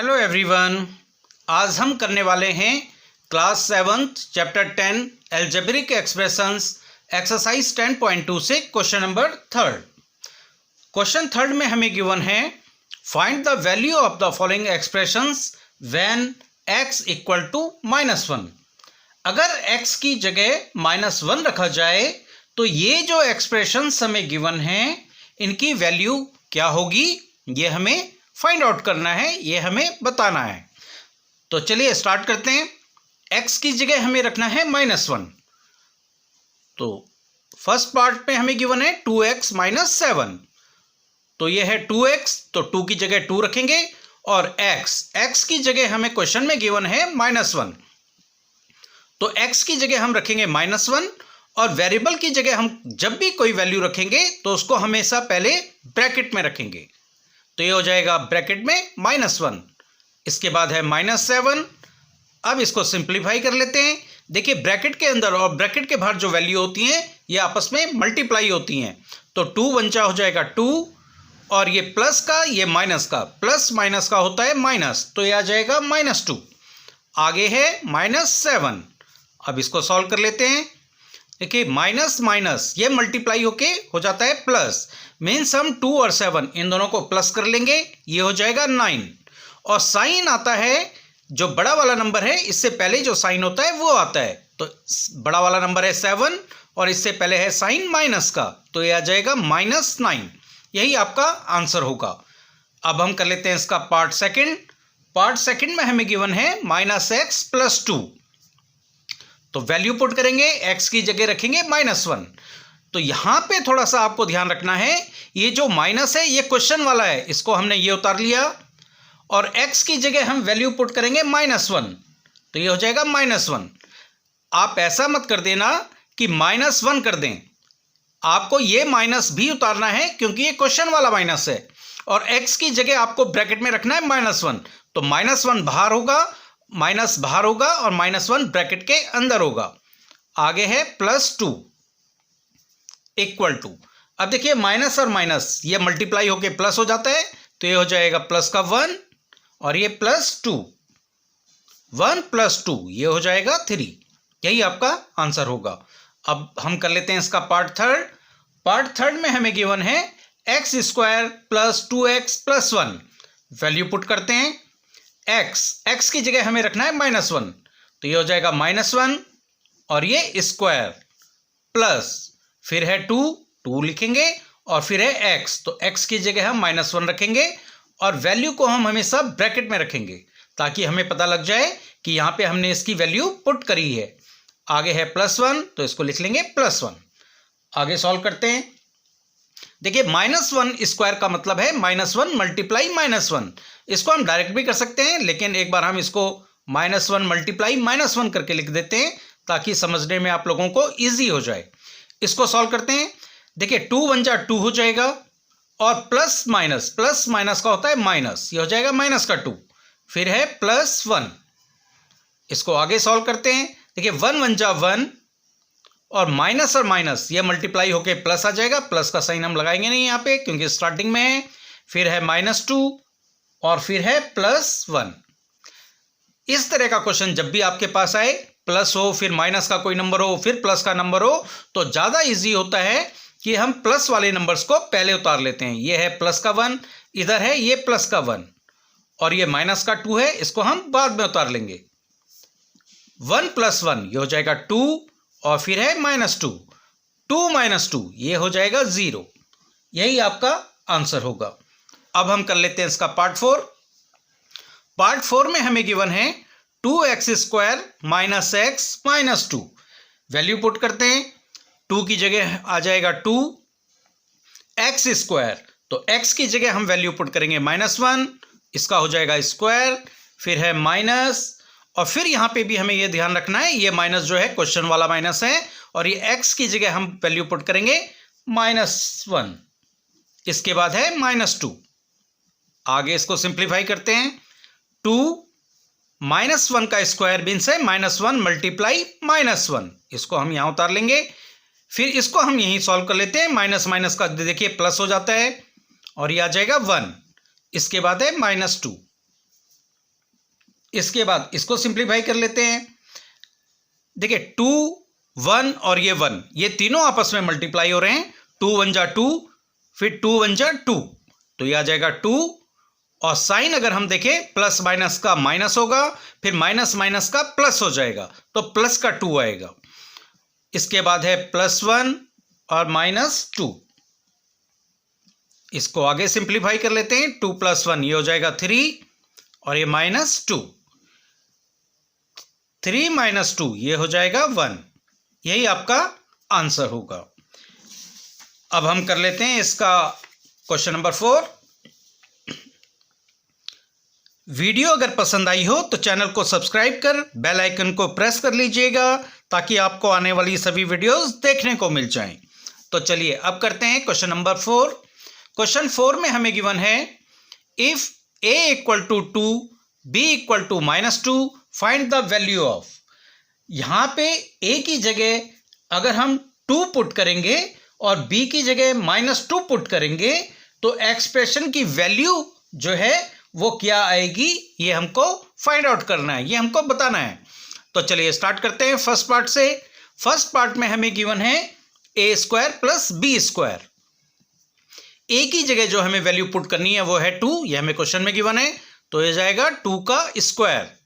Hello everyone. आज हम करने वाले हैं class 7 chapter 10 algebraic expressions exercise 10.2 से क्वेश्चन नंबर 3। क्वेश्चन 3 में हमें गिवन है find the value of the following expressions when x equal to -1। अगर x की जगह -1 रखा जाए तो ये जो एक्सप्रेशंस हमें गिवन हैं इनकी वैल्यू क्या होगी, ये हमें फाइंड आउट करना है, ये हमें बताना है। तो चलिए स्टार्ट करते हैं। x की जगह हमें रखना है -1। तो फर्स्ट पार्ट में हमें गिवन है 2x - 7। तो ये है 2x, तो 2 की जगह 2 रखेंगे और x की जगह हमें क्वेश्चन में गिवन है -1। तो x की जगह हम रखेंगे -1 और वेरिएबल की जगह हम जब भी कोई वैल्यू रखेंगे तो उसको हमेशा पहले ब्रैकेट में रखेंगे। तो ये हो जाएगा ब्रैकेट में -1, इसके बाद है -7। अब इसको सिंप्लीफाई कर लेते हैं। देखिए ब्रैकेट के अंदर और ब्रैकेट के बाहर जो वैल्यू होती हैं ये आपस में मल्टीप्लाई होती हैं। तो 2 × हो जाएगा 2 और ये प्लस का ये माइनस का, प्लस माइनस का होता है माइनस, तो ये आ जाएगा -2। आगे है -7। अब इसको सॉल्व कर लेते हैं। देखिए माइनस माइनस ये मल्टीप्लाई होके हो जाता है प्लस, मीन्स हम 2 और 7 इन दोनों को प्लस कर लेंगे, ये हो जाएगा 9। और साइन आता है जो बड़ा वाला नंबर है इससे पहले जो साइन होता है वो आता है। तो बड़ा वाला नंबर है 7 और इससे पहले है साइन माइनस का, तो ये आ जाएगा -9। यही आपका आंसर होगा। अब हम कर लेते हैं इसका पार्ट सेकंड में हमें गिवन है -x + 2। तो वैल्यू पुट करेंगे, x की जगह रखेंगे -1। तो यहां पे थोड़ा सा आपको ध्यान रखना है, ये जो माइनस है ये क्वेश्चन वाला है, इसको हमने ये उतार लिया और x की जगह हम वैल्यू पुट करेंगे -1, तो ये हो जाएगा -1। आप ऐसा मत कर देना कि -1 कर दें, आपको ये माइनस भी उतारना है क्योंकि ये क्वेश्चन वाला माइनस है और x की जगह आपको ब्रैकेट में रखना है -1। तो -1 बाहर होगा, माइनस बाहर होगा और -1 ब्रैकेट के अंदर होगा। आगे है +2 इक्वल टू, अब देखिए माइनस और माइनस ये मल्टीप्लाई होके प्लस हो जाता है, तो ये हो जाएगा प्लस का 1 और ये +2, 1 + 2 ये हो जाएगा 3। यही आपका आंसर होगा। अब हम कर लेते हैं इसका पार्ट थर्ड में हमें गिवन है x² + 2x + 1। वैल्यू पुट करते हैं। x की जगह हमें रखना है -1, तो ये हो जाएगा -1 और ये स्क्वायर प्लस फिर है 2 लिखेंगे और फिर है x, तो x की जगह हम -1 रखेंगे और वैल्यू को हम हमेशा ब्रैकेट में रखेंगे ताकि हमें पता लग जाए कि यहाँ पे हमने इसकी वैल्यू पुट करी है। आगे है +1, तो इसको लिख लेंगे +1। आगे सॉल्व करते हैं। देखिए -1 स्क्वायर का मतलब है -1 × -1। इसको हम डायरेक्ट भी कर सकते हैं, लेकिन एक बार हम इसको -1 × -1 करके लिख देते हैं ताकि समझने में आप लोगों को ईजी हो जाए। इसको सॉल्व करते हैं। देखिए 2 × 2 हो जाएगा और प्लस माइनस का होता है माइनस, ये हो जाएगा -2। फिर है +1। इसको आगे सॉल्व करते हैं। देखिए 1 × 1 और माइनस ये मल्टीप्लाई होके प्लस आ जाएगा, प्लस का साइन हम लगाएंगे नहीं यहाँ पे क्योंकि स्टार्टिंग में है। फिर है -2 और फिर है +1। इस तरह का क्वेश्चन जब भी आपके पास आए, प्लस हो फिर माइनस का कोई नंबर हो फिर प्लस का नंबर हो, तो ज़्यादा इजी होता है कि हम प्लस वाले नंबर्स को पहले उतार लेते हैं। ये है प्लस का 1, इधर है ये प्लस का 1 और ये -2 है, इसको हम बाद में उतार लेंगे। 1 + 1 ये हो जाएगा 2 और फिर है -2, 2 - 2 ये हो जाएगा 0। यही आपका आंसर होगा। अब हम कर लेते हैं इसका पार्ट 4 में हमें गिवन है 2x² - x - 2। वैल्यू पुट करते हैं। 2 की जगह आ जाएगा 2, x², तो x की जगह हम वैल्यू पुट करेंगे -1, इसका हो जाएगा स्क्वायर, फिर है माइनस और फिर यहाँ पे भी हमें ये ध्यान रखना है ये माइनस जो है क्वेश्चन वाला माइनस है और ये x की जगह हम वैल्यू पुट करेंगे -1, इसके बाद है -2। आगे इसको सिंप्लीफाई करते हैं। 2 -1 का स्क्वायर मीन्स है -1 × -1, इसको हम यहाँ उतार लेंगे। फिर इसको हम यहीं सॉल्व कर लेते हैं। माइनस का देखिए प्लस हो जाता है और ये आ जाएगा 1, इसके बाद है -2। इसके बाद इसको सिंप्लीफाई कर लेते हैं। देखिए 2 1 और ये 1, ये तीनों आपस में मल्टीप्लाई हो रहे हैं। 2 1 जा 2, फिर 2 1 जा 2, तो ये आ जाएगा 2। और साइन अगर हम देखें प्लस माइनस का माइनस होगा, फिर माइनस माइनस का प्लस हो जाएगा, तो प्लस का 2 आएगा। इसके बाद है +1 और -2। इसको आगे सिंप्लीफाई कर लेते हैं। 2 + 1 ये हो जाएगा 3 और ये -2, 3 - 2 ये हो जाएगा 1। यही आपका आंसर होगा। अब हम कर लेते हैं इसका क्वेश्चन नंबर 4। वीडियो अगर पसंद आई हो तो चैनल को सब्सक्राइब कर बेल आइकन को प्रेस कर लीजिएगा, ताकि आपको आने वाली सभी वीडियोस देखने को मिल जाएं। तो चलिए अब करते हैं क्वेश्चन नंबर 4। क्वेश्चन 4 में हमें गिवन है if a = 2 b = -2 find the value of. यहाँ पे a की जगह अगर हम 2 पुट करेंगे और b की जगह -2 पुट करेंगे तो एक्सप्रेशन की वैल्यू जो है वो क्या आएगी, ये हमको फाइंड आउट करना है, ये हमको बताना है। तो चलिए स्टार्ट करते हैं फर्स्ट पार्ट से। फर्स्ट पार्ट में हमें गिवन है a² + b²। a की जगह जो हमें वैल्यू पुट करनी है वो है 2, ये हमें क्वेश्चन में गिवन है, तो ये जाएगा 2 का स्क्वायर।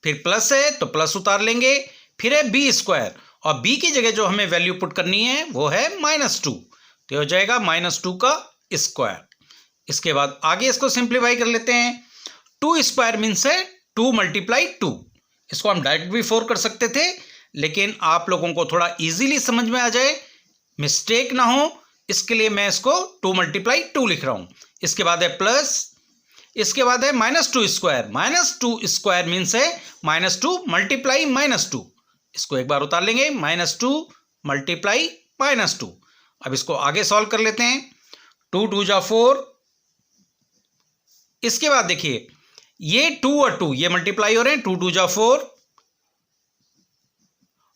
फिर प्लस है तो प्लस उतार लेंगे, फिर है b² और b की जगह जो हमें वैल्यू पुट करनी है वो है -2, तो ये हो जाएगा -2 का स्क्वायर। इसके बाद आगे इसको सिंप्लीफाई कर लेते हैं। 2² मीन्स है 2 × 2। इसको हम डायरेक्ट भी 4 कर सकते थे, लेकिन आप लोगों को थोड़ा इजीली समझ में आ जाए, मिस्टेक ना हो, इसके लिए मैं इसको 2 × 2 लिख रहा हूं। इसके बाद है प्लस, इसके बाद है -2²। -2² मीन्स है -2 × -2। इसको एक बार उतार लेंगे, -2 × -2। अब इसको आगे सॉल्व कर लेते हैं। 2 2 जा 4। इसके बाद देखिए ये 2 और 2 ये मल्टीप्लाई हो रहे हैं, 2 2 जा 4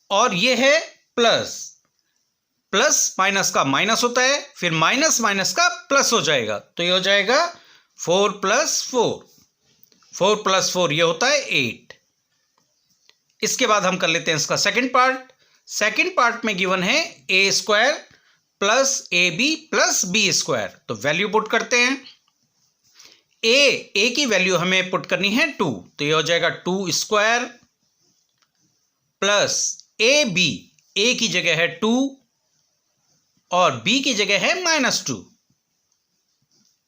और ये है प्लस माइनस का माइनस होता है, फिर माइनस माइनस का प्लस हो जाएगा, तो ये हो जाएगा 4 + 4। 4 + 4 ये होता है 8। इसके बाद हम कर लेते हैं इसका सेकंड पार्ट। सेकंड पार्ट में गिवन है a² + ab + b²। तो वैल्यू पुट करते हैं। a की वैल्यू हमें पुट करनी है 2, तो ये हो जाएगा 2² प्लस ab, a की जगह है 2 और b की जगह है -2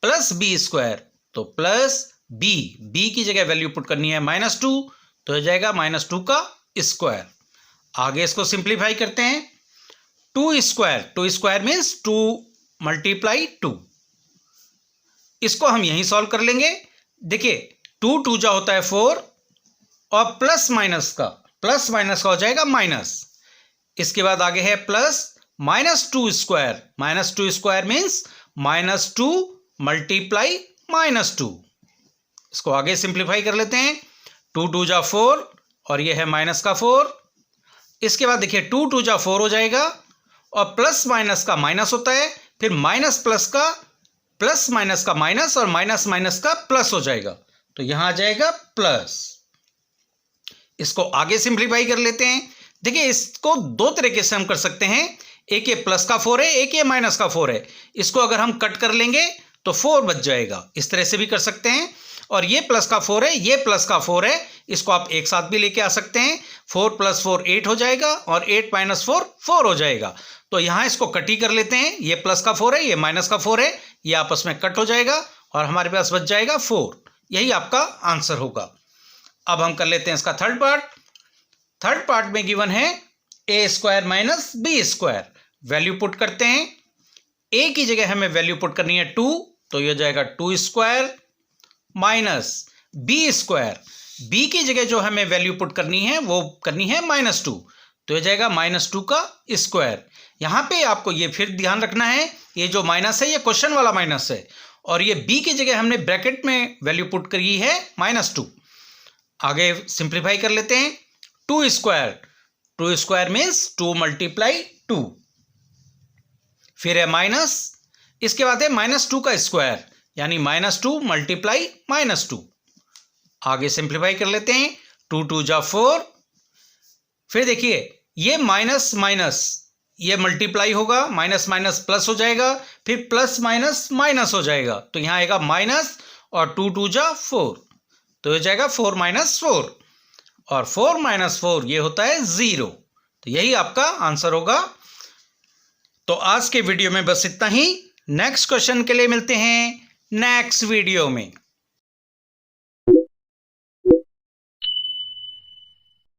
प्लस b², तो प्लस b की जगह वैल्यू पुट करनी है -2, तो हो जाएगा -2 का स्क्वायर। आगे इसको सिंप्लीफाई करते हैं। 2² मीन्स 2 × 2। इसको हम यहीं सॉल्व कर लेंगे। देखिए 2 2 जा होता है 4 और प्लस माइनस का हो जाएगा माइनस। इसके बाद आगे है प्लस -2² मीन्स -2 × -2। इसको आगे सिंप्लीफाई कर लेते हैं। 2 2 जा 4 और ये है -4। इसके बाद देखिए 2 2 जा 4 हो जाएगा और प्लस माइनस का माइनस होता है, फिर प्लस माइनस का माइनस और माइनस माइनस का प्लस हो जाएगा, तो यहां आ जाएगा प्लस। इसको आगे सिंप्लीफाई कर लेते हैं। देखिए इसको दो तरीके से हम कर सकते हैं, एक ये प्लस का 4 है, एक ये माइनस का 4 है। इसको अगर हम कट कर लेंगे तो 4 बच जाएगा, इस तरह से भी कर सकते हैं। और ये प्लस का 4 है, ये प्लस का 4 है, इसको आप एक साथ भी लेके आ सकते हैं। 4 + 4 8 हो जाएगा और 8 - 4 4 हो जाएगा। तो यहां इसको कट ही कर लेते हैं। ये प्लस का 4 है, ये माइनस का 4 है, ये आपस में कट हो जाएगा और हमारे पास बच जाएगा 4। यही आपका आंसर होगा। अब हम कर लेते हैं इसका थर्ड पार्ट। थर्ड पार्ट में गिवन है a² - b²। वैल्यू पुट करते हैं। a की जगह हमें वैल्यू पुट करनी है 2, तो ये हो जाएगा 2² माइनस b²। b की जगह जो हमें वैल्यू पुट करनी है वो करनी है -2, तो ये जाएगा -2 का स्क्वायर। यहां पे आपको ये फिर ध्यान रखना है, ये जो माइनस है ये क्वेश्चन वाला माइनस है और ये b की जगह हमने ब्रैकेट में वैल्यू पुट करी है -2। आगे सिंप्लीफाई कर लेते हैं। 2² मीन्स 2 × 2, फिर है माइनस, इसके बाद है -2 का स्क्वायर यानी -2 × -2। आगे सिंप्लीफाई कर लेते हैं, 2 2 जा 4, फिर देखिए ये माइनस माइनस ये मल्टीप्लाई होगा, माइनस माइनस प्लस हो जाएगा, फिर प्लस माइनस माइनस हो जाएगा, तो यहाँ आएगा माइनस और 2 2 जा 4, तो हो जाएगा 4 माइनस 4, और 4 माइनस 4 ये होता है 0, तो यही आपका आंसर होगा। तो आज के वीडियो में बस इतना ही। नेक्स्ट क्वेश्चन के लिए मिलते हैं नेक्स्ट वीडियो में।